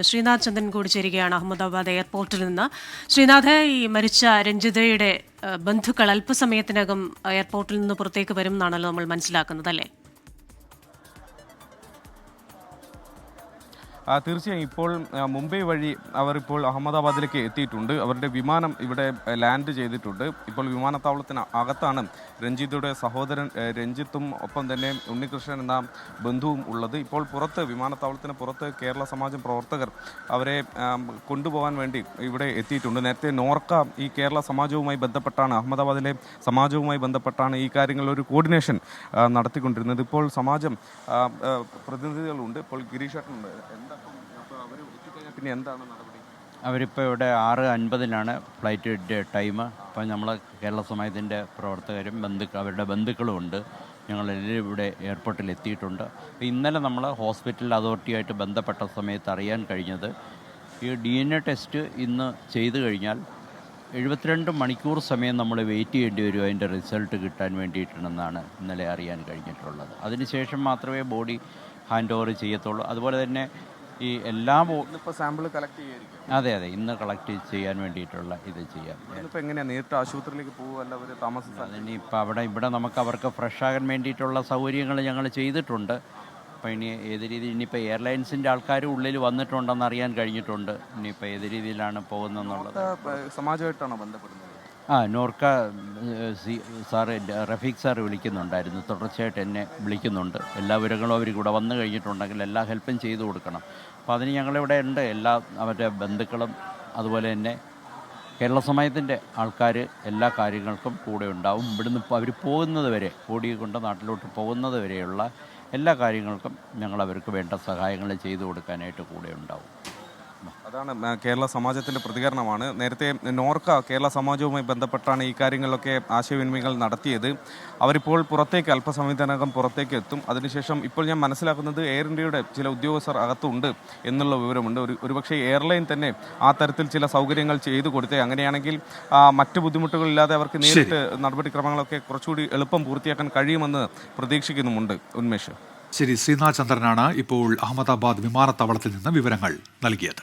ശ്രീനാഥ് ചന്ദ്രൻ കൂടി ചേരുകയാണ് അഹമ്മദാബാദ് എയർപോർട്ടിൽ നിന്ന്. ശ്രീനാഥ്, ഈ മരിച്ച രഞ്ജിതയുടെ ബന്ധുക്കൾ അല്പസമയത്തിനകം എയർപോർട്ടിൽ നിന്ന് പുറത്തേക്ക് വരും എന്നാണല്ലോ നമ്മൾ മനസ്സിലാക്കുന്നത്, അല്ലേ? തീർച്ചയായും ഇപ്പോൾ മുംബൈ വഴി അവർ ഇപ്പോൾ അഹമ്മദാബാദിലേക്ക് എത്തിയിട്ടുണ്ട്. അവരുടെ വിമാനം ഇവിടെ ലാൻഡ് ചെയ്തിട്ടുണ്ട്. ഇപ്പോൾ വിമാനത്താവളത്തിന് അകത്താണ് രഞ്ജിതയുടെ സഹോദരൻ രഞ്ജിത്തും ഒപ്പം തന്നെ ഉണ്ണികൃഷ്ണൻ എന്ന ബന്ധുവും ഉള്ളത്. ഇപ്പോൾ പുറത്ത് വിമാനത്താവളത്തിന് പുറത്ത് കേരള സമാജം പ്രവർത്തകർ അവരെ കൊണ്ടുപോകാൻ വേണ്ടി ഇവിടെ എത്തിയിട്ടുണ്ട്. നേരത്തെ നോർക്ക ഈ കേരള സമാജവുമായി ബന്ധപ്പെട്ടാണ്, അഹമ്മദാബാദിലെ സമാജവുമായി ബന്ധപ്പെട്ടാണ് ഈ കാര്യങ്ങളിൽ ഒരു കോർഡിനേഷൻ നടത്തിക്കൊണ്ടിരുന്നത്. ഇപ്പോൾ സമാജം പ്രതിനിധികളുണ്ട്. ഇപ്പോൾ ഗിരീഷേട്ടനുണ്ട്. പിന്നെ എന്താണ് നടപടി? അവരിപ്പോൾ ഇവിടെ 6:50 ഫ്ലൈറ്റ് ടൈം. അപ്പോൾ നമ്മൾ കേരള സമാജത്തിൻ്റെ പ്രവർത്തകരും അവരുടെ ബന്ധുക്കളും ഉണ്ട്. ഞങ്ങളെല്ലാവരും ഇവിടെ എയർപോർട്ടിൽ എത്തിയിട്ടുണ്ട്. ഇന്നലെ നമ്മൾ ഹോസ്പിറ്റൽ അതോറിറ്റിയായിട്ട് ബന്ധപ്പെട്ട സമയത്ത് അറിയാൻ കഴിഞ്ഞത് ഈ DNA ടെസ്റ്റ് ഇന്ന് ചെയ്തു കഴിഞ്ഞാൽ 72 മണിക്കൂർ സമയം നമ്മൾ വെയിറ്റ് ചെയ്യേണ്ടി വരും അതിൻ്റെ റിസൾട്ട് കിട്ടാൻ വേണ്ടിയിട്ടാണെന്നാണ് ഇന്നലെ അറിയാൻ കഴിഞ്ഞിട്ടുള്ളത്. അതിനുശേഷം മാത്രമേ ബോഡി ഹാൻഡ് ഓവർ ചെയ്യത്തുള്ളൂ. അതുപോലെ തന്നെ ഈ ഇപ്പോൾ സാമ്പിൾ കളക്ട് ചെയ്യായിരിക്കും. അതെ, ഇന്ന് കളക്ട് ചെയ്യാൻ വേണ്ടിയിട്ടുള്ള ഇത് ചെയ്യാം. ഇപ്പോൾ എങ്ങനെയാണ് നേരിട്ട് ആശുപത്രിയിലേക്ക് പോകുമല്ല അവർ താമസിച്ചത്? അതിനിപ്പോൾ ഇവിടെ നമുക്ക് അവർക്ക് ഫ്രഷ് ആകാൻ വേണ്ടിയിട്ടുള്ള സൗകര്യങ്ങൾ ഞങ്ങൾ ചെയ്തിട്ടുണ്ട്. അപ്പോൾ ഇനി ഏത് രീതിയിൽ ഇനിയിപ്പോൾ എയർലൈൻസിൻ്റെ ആൾക്കാർ ഉള്ളിൽ വന്നിട്ടുണ്ടെന്ന് അറിയാൻ കഴിഞ്ഞിട്ടുണ്ട്. ഇനിയിപ്പോൾ ഏത് രീതിയിലാണ് പോകുന്നതെന്നുള്ളത് സമാജമായിട്ടാണോ ബന്ധപ്പെടുന്നത്? നോർക്ക സാറ് റഫീഖ് സാറ് വിളിക്കുന്നുണ്ടായിരുന്നു. തുടർച്ചയായിട്ട് എന്നെ വിളിക്കുന്നുണ്ട്. എല്ലാ വിവരങ്ങളും അവർ കൂടെ വന്നു കഴിഞ്ഞിട്ടുണ്ടെങ്കിൽ എല്ലാ ഹെൽപ്പും ചെയ്തു കൊടുക്കണം. അപ്പോൾ അതിന് ഞങ്ങളിവിടെ ഉണ്ട്. എല്ലാ അവരുടെ ബന്ധുക്കളും അതുപോലെ തന്നെ കേരള സമാജത്തിൻ്റെ ആൾക്കാർ എല്ലാ കാര്യങ്ങൾക്കും കൂടെ ഉണ്ടാവും. ഇവിടുന്ന് അവർ പോകുന്നത് വരെ, ബോഡിയെ കൊണ്ട് നാട്ടിലോട്ട് പോകുന്നത് വരെയുള്ള എല്ലാ കാര്യങ്ങൾക്കും ഞങ്ങൾ അവർക്ക് വേണ്ട സഹായങ്ങൾ ചെയ്തു കൊടുക്കാനായിട്ട് കൂടെ ഉണ്ടാവും. അതാണ് കേരള സമാജത്തിൻ്റെ പ്രതികരണമാണ്. നേരത്തെ നോർക്ക കേരള സമാജവുമായി ബന്ധപ്പെട്ടാണ് ഈ കാര്യങ്ങളിലൊക്കെ ആശയവിനിമയങ്ങൾ നടത്തിയത്. അവരിപ്പോൾ പുറത്തേക്ക് അല്പസമയത്തിനകം പുറത്തേക്ക് എത്തും. അതിനുശേഷം ഇപ്പോൾ ഞാൻ മനസ്സിലാക്കുന്നത് എയർ ഇന്ത്യയുടെ ചില ഉദ്യോഗസ്ഥർ അകത്തുണ്ട് എന്നുള്ള വിവരമുണ്ട്. ഒരുപക്ഷെ എയർലൈൻ തന്നെ ആ തരത്തിൽ ചില സൗകര്യങ്ങൾ ചെയ്തു കൊടുത്തേ. അങ്ങനെയാണെങ്കിൽ മറ്റ് ബുദ്ധിമുട്ടുകളില്ലാതെ അവർക്ക് നേരിട്ട് നടപടിക്രമങ്ങളൊക്കെ കുറച്ചുകൂടി എളുപ്പം പൂർത്തിയാക്കാൻ കഴിയുമെന്ന് പ്രതീക്ഷിക്കുന്നുമുണ്ട്. ഉന്മേഷ്. ശരി, ശ്രീനാഥ് ചന്ദ്രനാണ് ഇപ്പോൾ അഹമ്മദാബാദ് വിമാനത്താവളത്തിൽ നിന്ന് വിവരങ്ങൾ നൽകിയത്.